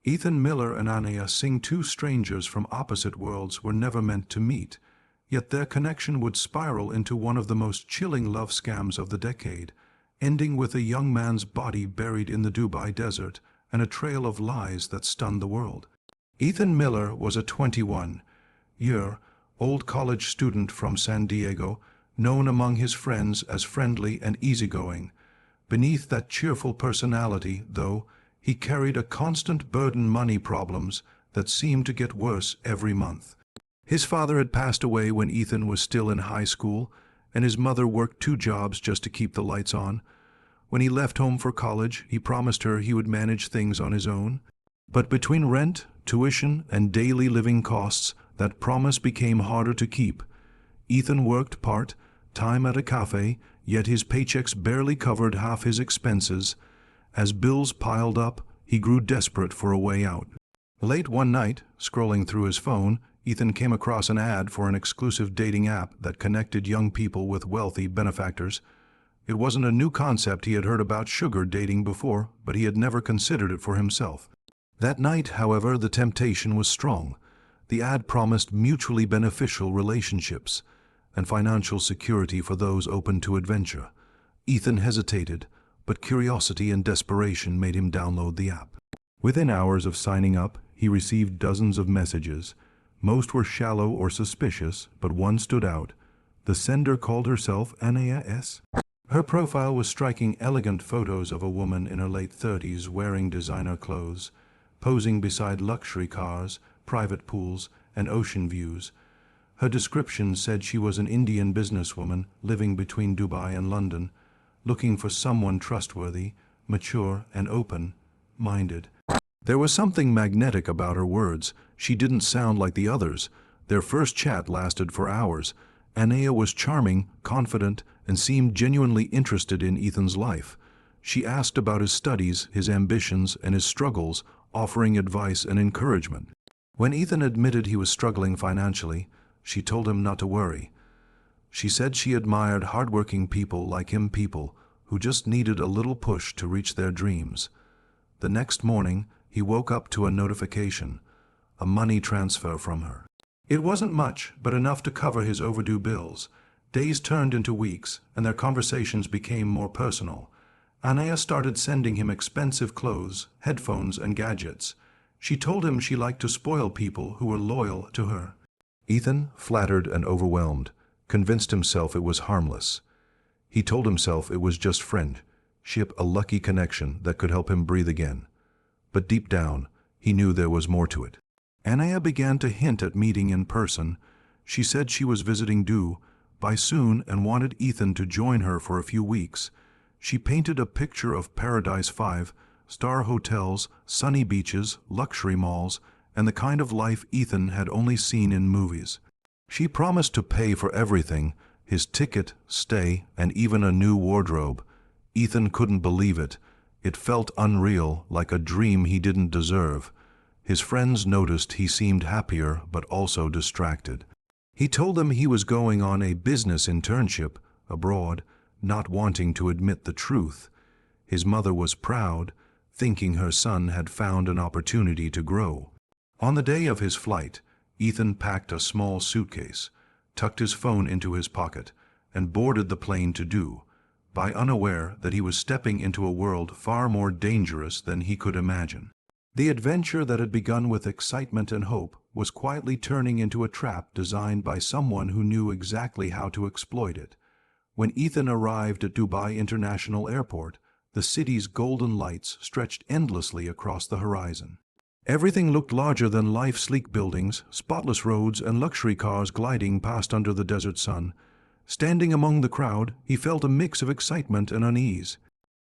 Ethan Miller and Anaya Singh, two strangers from opposite worlds, were never meant to meet, yet their connection would spiral into one of the most chilling love scams of the decade, ending with a young man's body buried in the Dubai desert and a trail of lies that stunned the world. Ethan Miller was a 21-year-old college student from San Diego, known among his friends as friendly and easygoing. Beneath that cheerful personality, though, he carried a constant burden: money problems that seemed to get worse every month. His father had passed away when Ethan was still in high school, and his mother worked 2 jobs just to keep the lights on. When he left home for college, he promised her he would manage things on his own. But between rent, tuition, and daily living costs, that promise became harder to keep. Ethan worked part-time at a cafe, yet his paychecks barely covered half his expenses. As bills piled up, he grew desperate for a way out. Late one night, scrolling through his phone, Ethan came across an ad for an exclusive dating app that connected young people with wealthy benefactors. It wasn't a new concept. He had heard about sugar dating before, but he had never considered it for himself. That night, however, the temptation was strong. The ad promised mutually beneficial relationships and financial security for those open to adventure. Ethan hesitated, but curiosity and desperation made him download the app. Within hours of signing up, he received dozens of messages. Most were shallow or suspicious, but one stood out. The sender called herself Anaya S. Her profile was striking: elegant photos of a woman in her late 30s wearing designer clothes, posing beside luxury cars, private pools, and ocean views. Her description said she was an Indian businesswoman living between Dubai and London, looking for someone trustworthy, mature, and open-minded. There was something magnetic about her words. She didn't sound like the others. Their first chat lasted for hours. Anaya was charming, confident, and seemed genuinely interested in Ethan's life. She asked about his studies, his ambitions, and his struggles, offering advice and encouragement. When Ethan admitted he was struggling financially, she told him not to worry. She said she admired hardworking people like him, people who just needed a little push to reach their dreams. The next morning, he woke up to a notification, a money transfer from her. It wasn't much, but enough to cover his overdue bills. Days turned into weeks, and their conversations became more personal. Anaya started sending him expensive clothes, headphones, and gadgets. She told him she liked to spoil people who were loyal to her. Ethan, flattered and overwhelmed, convinced himself it was harmless. He told himself it was just friendship, a lucky connection that could help him breathe again. But deep down, he knew there was more to it. Anaya began to hint at meeting in person. She said she was visiting Dubai soon and wanted Ethan to join her for a few weeks. She painted a picture of paradise: 5-star hotels, sunny beaches, luxury malls, and the kind of life Ethan had only seen in movies. She promised to pay for everything: his ticket, stay, and even a new wardrobe. Ethan couldn't believe it. It felt unreal, like a dream he didn't deserve. His friends noticed he seemed happier but also distracted. He told them he was going on a business internship abroad, not wanting to admit the truth. His mother was proud, thinking her son had found an opportunity to grow. On the day of his flight, Ethan packed a small suitcase, tucked his phone into his pocket, and boarded the plane to Dubai, unaware that he was stepping into a world far more dangerous than he could imagine. The adventure that had begun with excitement and hope was quietly turning into a trap designed by someone who knew exactly how to exploit it. When Ethan arrived at Dubai International Airport, the city's golden lights stretched endlessly across the horizon. Everything looked larger than life: sleek buildings, spotless roads, and luxury cars gliding past under the desert sun. Standing among the crowd, he felt a mix of excitement and unease.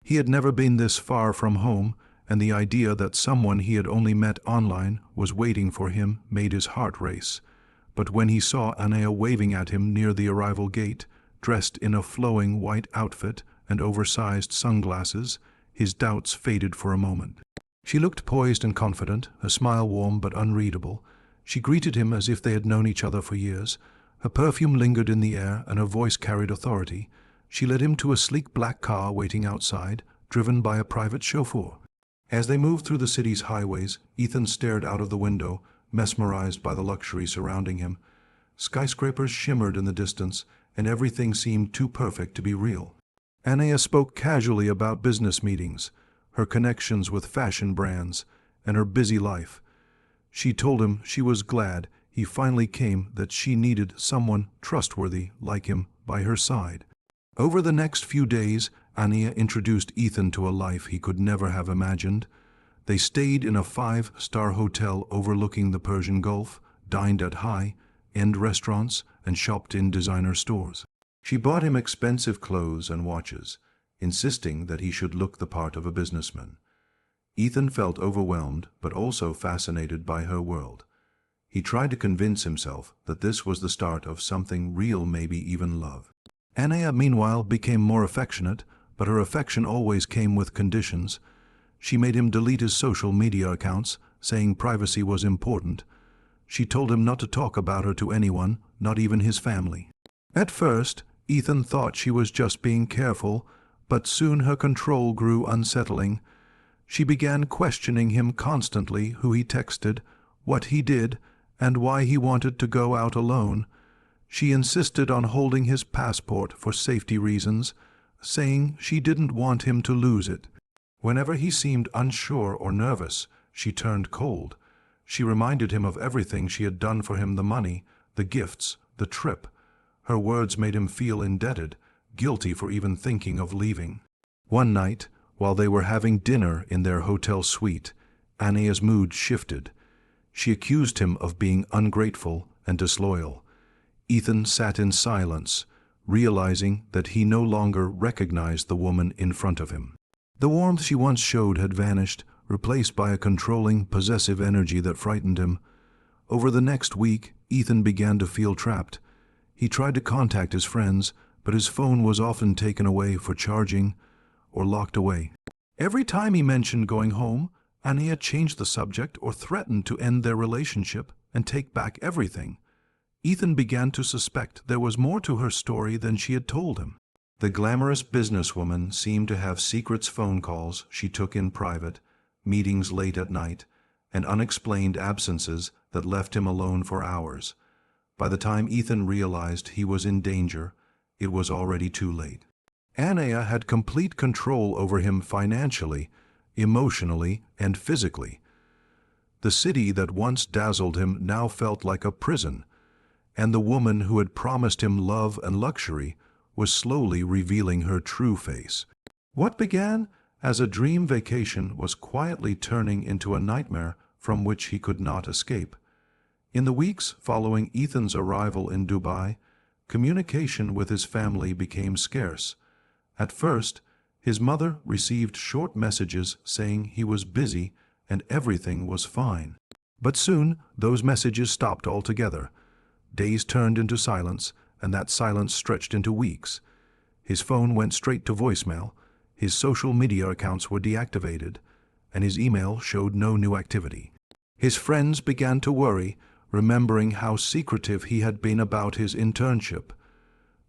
He had never been this far from home, and the idea that someone he had only met online was waiting for him made his heart race. But when he saw Anaya waving at him near the arrival gate, dressed in a flowing white outfit and oversized sunglasses, his doubts faded for a moment. She looked poised and confident, her smile warm but unreadable. She greeted him as if they had known each other for years. Her perfume lingered in the air, and her voice carried authority. She led him to a sleek black car waiting outside, driven by a private chauffeur. As they moved through the city's highways, Ethan stared out of the window, mesmerized by the luxury surrounding him. Skyscrapers shimmered in the distance, and everything seemed too perfect to be real. Anaya spoke casually about business meetings, her connections with fashion brands, and her busy life. She told him she was glad he finally came, that she needed someone trustworthy like him by her side. Over the next few days, Anaya introduced Ethan to a life he could never have imagined. They stayed in a 5-star hotel overlooking the Persian Gulf, dined at high-end restaurants, and shopped in designer stores. She bought him expensive clothes and watches, insisting that he should look the part of a businessman. Ethan felt overwhelmed, but also fascinated by her world. He tried to convince himself that this was the start of something real, maybe even love. Anaya, meanwhile, became more affectionate, but her affection always came with conditions. She made him delete his social media accounts, saying privacy was important. She told him not to talk about her to anyone, not even his family. At first, Ethan thought she was just being careful, but soon her control grew unsettling. She began questioning him constantly: who he texted, what he did, and why he wanted to go out alone. She insisted on holding his passport for safety reasons, saying she didn't want him to lose it. Whenever he seemed unsure or nervous, she turned cold. She reminded him of everything she had done for him: the money, the gifts, the trip. Her words made him feel indebted, guilty for even thinking of leaving. One night, while they were having dinner in their hotel suite, Anaya's mood shifted. She accused him of being ungrateful and disloyal. Ethan sat in silence, realizing that he no longer recognized the woman in front of him. The warmth she once showed had vanished, replaced by a controlling, possessive energy that frightened him. Over the next week, Ethan began to feel trapped. He tried to contact his friends, but his phone was often taken away for charging or locked away. Every time he mentioned going home, Anaya changed the subject or threatened to end their relationship and take back everything. Ethan began to suspect there was more to her story than she had told him. The glamorous businesswoman seemed to have secret phone calls she took in private, meetings late at night, and unexplained absences that left him alone for hours. By the time Ethan realized he was in danger, it was already too late. Anaya had complete control over him financially, emotionally, and physically. The city that once dazzled him now felt like a prison, and the woman who had promised him love and luxury was slowly revealing her true face. What began as a dream vacation was quietly turning into a nightmare from which he could not escape. In the weeks following Ethan's arrival in Dubai, communication with his family became scarce. At first, his mother received short messages saying he was busy and everything was fine. But soon, those messages stopped altogether. Days turned into silence, and that silence stretched into weeks. His phone went straight to voicemail, his social media accounts were deactivated, and his email showed no new activity. His friends began to worry, remembering how secretive he had been about his internship.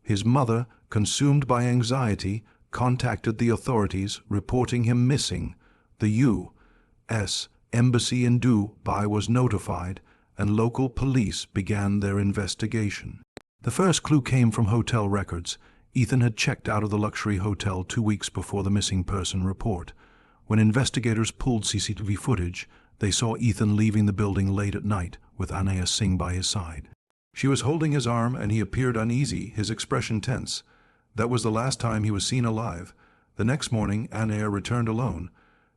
His mother, consumed by anxiety, contacted the authorities, reporting him missing. The U.S. Embassy in Dubai was notified, and local police began their investigation. The first clue came from hotel records. Ethan had checked out of the luxury hotel 2 weeks before the missing person report. When investigators pulled CCTV footage, they saw Ethan leaving the building late at night with Anaya Singh by his side. She was holding his arm, and he appeared uneasy, his expression tense. That was the last time he was seen alive. The next morning, Anaya returned alone.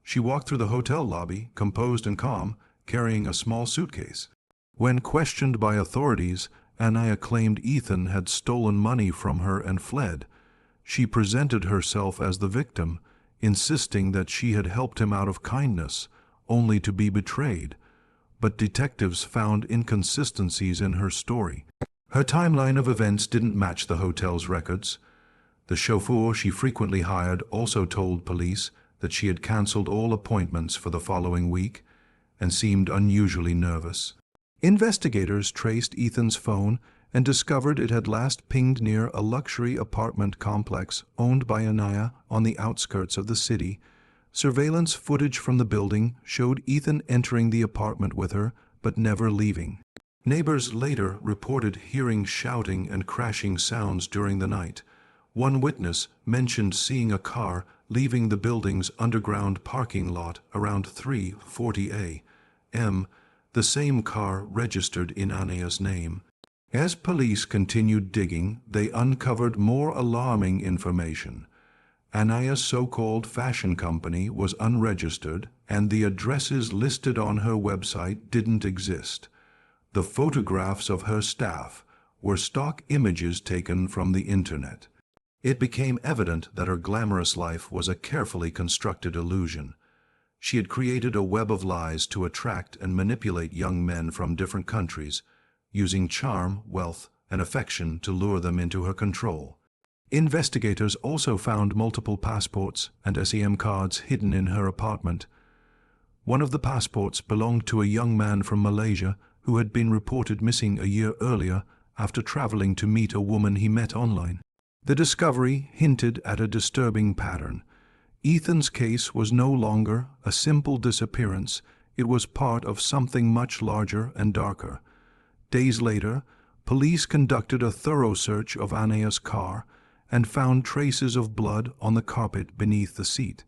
She walked through the hotel lobby, composed and calm, carrying a small suitcase. When questioned by authorities, Anaya claimed Ethan had stolen money from her and fled. She presented herself as the victim, insisting that she had helped him out of kindness, only to be betrayed. But detectives found inconsistencies in her story. Her timeline of events didn't match the hotel's records. The chauffeur she frequently hired also told police that she had cancelled all appointments for the following week and seemed unusually nervous. Investigators traced Ethan's phone and discovered it had last pinged near a luxury apartment complex owned by Anaya on the outskirts of the city. Surveillance footage from the building showed Ethan entering the apartment with her, but never leaving. Neighbors later reported hearing shouting and crashing sounds during the night. One witness mentioned seeing a car leaving the building's underground parking lot around 3:40 a.m., the same car registered in Anaya's name. As police continued digging, they uncovered more alarming information. Anaya's so-called fashion company was unregistered, and the addresses listed on her website didn't exist. The photographs of her staff were stock images taken from the internet. It became evident that her glamorous life was a carefully constructed illusion. She had created a web of lies to attract and manipulate young men from different countries, using charm, wealth, and affection to lure them into her control. Investigators also found multiple passports and SEM cards hidden in her apartment. One of the passports belonged to a young man from Malaysia who had been reported missing a year earlier after traveling to meet a woman he met online. The discovery hinted at a disturbing pattern. Ethan's case was no longer a simple disappearance. It was part of something much larger and darker. Days later, police conducted a thorough search of Anaya's car and found traces of blood on the carpet beneath the seat.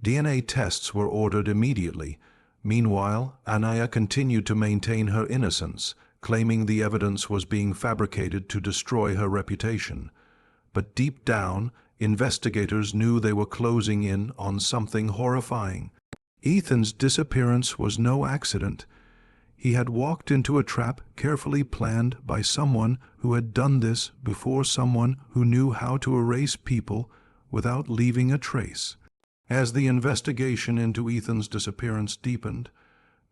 DNA tests were ordered immediately. Meanwhile, Anaya continued to maintain her innocence, claiming the evidence was being fabricated to destroy her reputation. But deep down, investigators knew they were closing in on something horrifying. Ethan's disappearance was no accident. He had walked into a trap carefully planned by someone who had done this before, someone who knew how to erase people without leaving a trace. As the investigation into Ethan's disappearance deepened,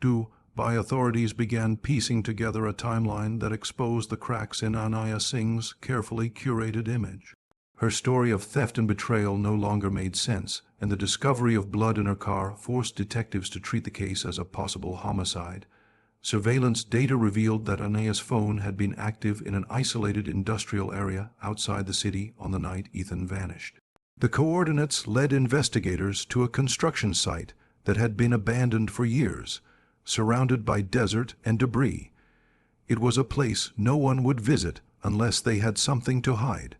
Dubai authorities began piecing together a timeline that exposed the cracks in Anaya Singh's carefully curated image. Her story of theft and betrayal no longer made sense, and the discovery of blood in her car forced detectives to treat the case as a possible homicide. Surveillance data revealed that Anaya's phone had been active in an isolated industrial area outside the city on the night Ethan vanished. The coordinates led investigators to a construction site that had been abandoned for years, surrounded by desert and debris. It was a place no one would visit unless they had something to hide.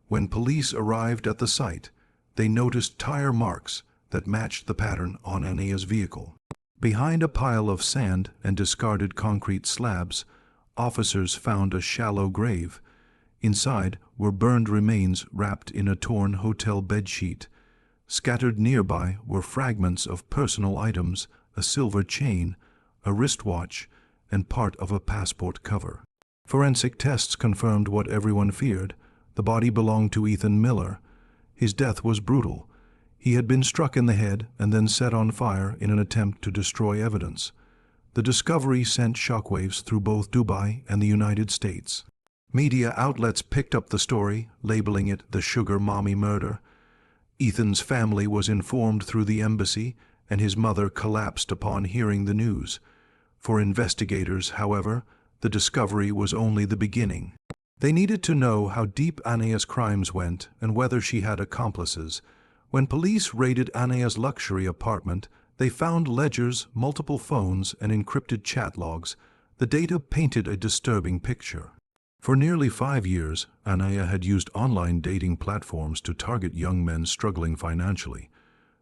When police arrived at the site, they noticed tire marks that matched the pattern on Anaya's vehicle. Behind a pile of sand and discarded concrete slabs, officers found a shallow grave. Inside were burned remains wrapped in a torn hotel bedsheet. Scattered nearby were fragments of personal items, a silver chain, a wristwatch, and part of a passport cover. Forensic tests confirmed what everyone feared. The body belonged to Ethan Miller. His death was brutal. He had been struck in the head and then set on fire in an attempt to destroy evidence. The discovery sent shockwaves through both Dubai and the United States. Media outlets picked up the story, labeling it the Sugar Mommy murder. Ethan's family was informed through the embassy, and his mother collapsed upon hearing the news. For investigators, however, the discovery was only the beginning. They needed to know how deep Anaya's crimes went and whether she had accomplices. When police raided Anaya's luxury apartment, they found ledgers, multiple phones, and encrypted chat logs. The data painted a disturbing picture. For nearly 5 years, Anaya had used online dating platforms to target young men struggling financially.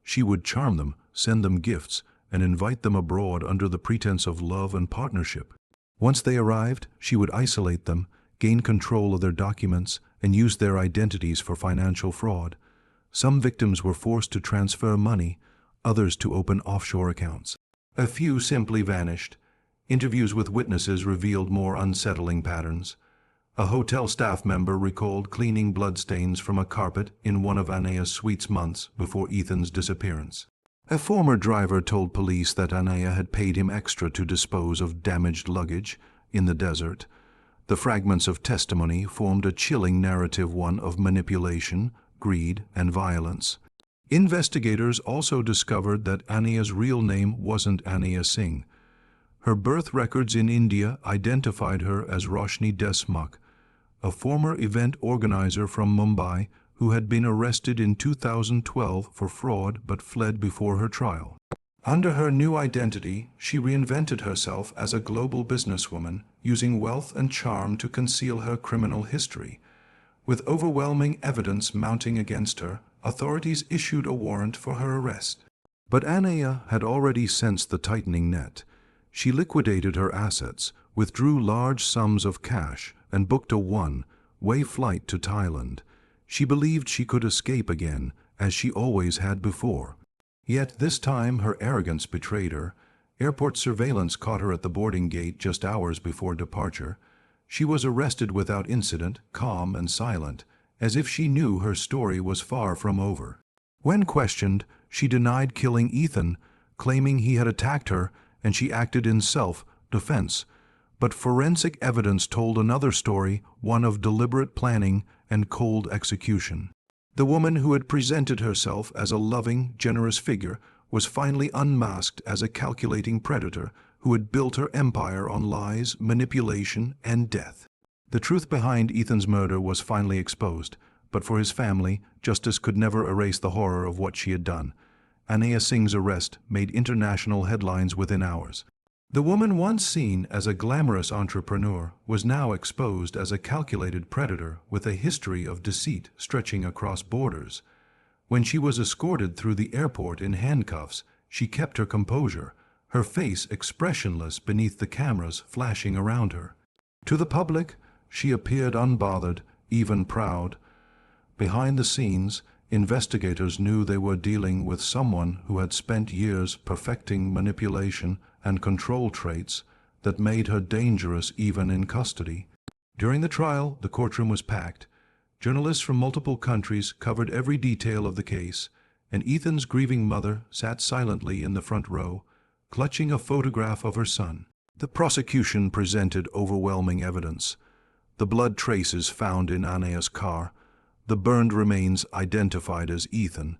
She would charm them, send them gifts, and invite them abroad under the pretense of love and partnership. Once they arrived, she would isolate them, gain control of their documents, and use their identities for financial fraud. Some victims were forced to transfer money, others to open offshore accounts. A few simply vanished. Interviews with witnesses revealed more unsettling patterns. A hotel staff member recalled cleaning bloodstains from a carpet in one of Anaya's suites months before Ethan's disappearance. A former driver told police that Anaya had paid him extra to dispose of damaged luggage in the desert. The fragments of testimony formed a chilling narrative, one of manipulation, greed, and violence. Investigators also discovered that Anaya's real name wasn't Anaya Singh. Her birth records in India identified her as Roshni Desmukh, a former event organizer from Mumbai who had been arrested in 2012 for fraud but fled before her trial. Under her new identity, she reinvented herself as a global businesswoman, using wealth and charm to conceal her criminal history. With overwhelming evidence mounting against her, authorities issued a warrant for her arrest. But Anaya had already sensed the tightening net. She liquidated her assets, withdrew large sums of cash, and booked a one-way flight to Thailand. She believed she could escape again, as she always had before. Yet this time her arrogance betrayed her. Airport surveillance caught her at the boarding gate just hours before departure. She was arrested without incident, calm and silent, as if she knew her story was far from over. When questioned, she denied killing Ethan, claiming he had attacked her and she acted in self-defense. But forensic evidence told another story, one of deliberate planning and cold execution. The woman who had presented herself as a loving, generous figure was finally unmasked as a calculating predator who had built her empire on lies, manipulation, and death. The truth behind Ethan's murder was finally exposed, but for his family, justice could never erase the horror of what she had done. Anaya Singh's arrest made international headlines within hours. The woman once seen as a glamorous entrepreneur was now exposed as a calculated predator with a history of deceit stretching across borders. When she was escorted through the airport in handcuffs, she kept her composure, her face expressionless beneath the cameras flashing around her. To the public, she appeared unbothered, even proud. Behind the scenes, investigators knew they were dealing with someone who had spent years perfecting manipulation and control traits that made her dangerous even in custody. During the trial, the courtroom was packed. Journalists from multiple countries covered every detail of the case, and Ethan's grieving mother sat silently in the front row, clutching a photograph of her son. The prosecution presented overwhelming evidence. The blood traces found in Anaya's car, the burned remains identified as Ethan,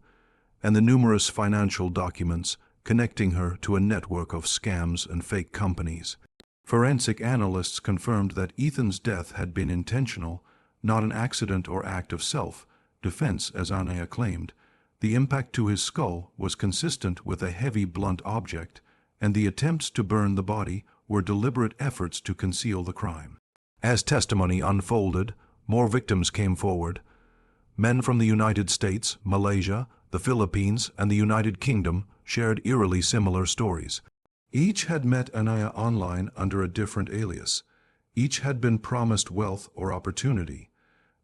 and the numerous financial documents connecting her to a network of scams and fake companies. Forensic analysts confirmed that Ethan's death had been intentional, not an accident or act of self-defense as Anaya claimed. The impact to his skull was consistent with a heavy blunt object, and the attempts to burn the body were deliberate efforts to conceal the crime. As testimony unfolded, more victims came forward. Men from the United States, Malaysia, the Philippines, and the United Kingdom shared eerily similar stories. Each had met Anaya online under a different alias. Each had been promised wealth or opportunity,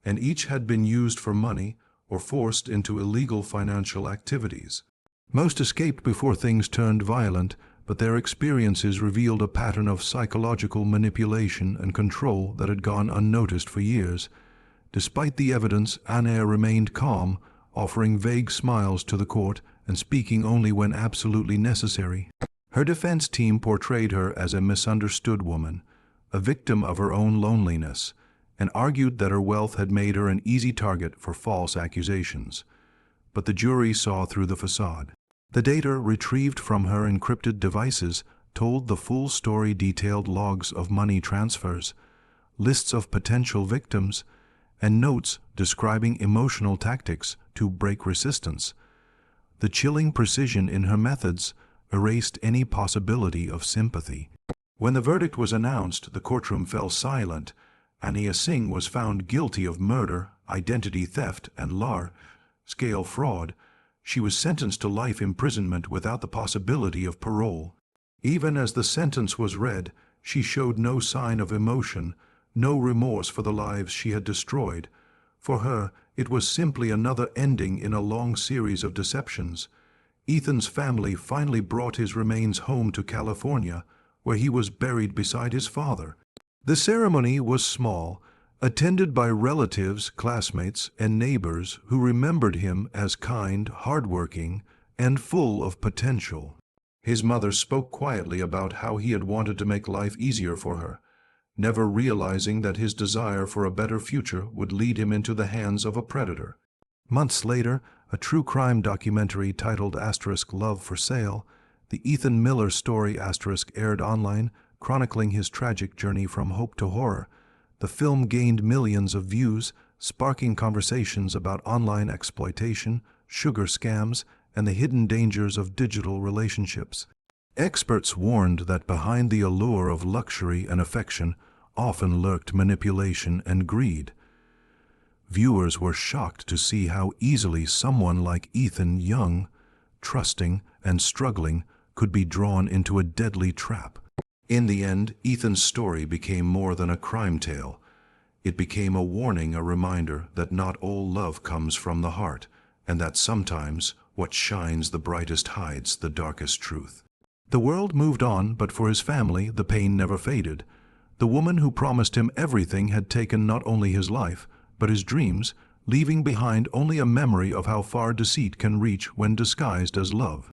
and each had been used for money or forced into illegal financial activities. Most escaped before things turned violent, but their experiences revealed a pattern of psychological manipulation and control that had gone unnoticed for years. Despite the evidence, Anaya remained calm, offering vague smiles to the court and speaking only when absolutely necessary. Her defense team portrayed her as a misunderstood woman, a victim of her own loneliness, and argued that her wealth had made her an easy target for false accusations. But the jury saw through the facade. The data retrieved from her encrypted devices told the full story, detailed logs of money transfers, lists of potential victims, and notes describing emotional tactics to break resistance. The chilling precision in her methods erased any possibility of sympathy. When the verdict was announced, the courtroom fell silent. Anaya Singh was found guilty of murder, identity theft, and large-scale fraud. She was sentenced to life imprisonment without the possibility of parole. Even as the sentence was read, she showed no sign of emotion, no remorse for the lives she had destroyed. For her, it was simply another ending in a long series of deceptions. Ethan's family finally brought his remains home to California, where he was buried beside his father. The ceremony was small, attended by relatives, classmates, and neighbors who remembered him as kind, hardworking, and full of potential. His mother spoke quietly about how he had wanted to make life easier for her, never realizing that his desire for a better future would lead him into the hands of a predator. Months later, a true crime documentary titled *Love for Sale*, the Ethan Miller story aired online, chronicling his tragic journey from hope to horror. The film gained millions of views, sparking conversations about online exploitation, sugar scams, and the hidden dangers of digital relationships. Experts warned that behind the allure of luxury and affection often lurked manipulation and greed. Viewers were shocked to see how easily someone like Ethan, young, trusting, and struggling, could be drawn into a deadly trap. In the end, Ethan's story became more than a crime tale. It became a warning, a reminder that not all love comes from the heart, and that sometimes what shines the brightest hides the darkest truth. The world moved on, but for his family, the pain never faded. The woman who promised him everything had taken not only his life, but his dreams, leaving behind only a memory of how far deceit can reach when disguised as love.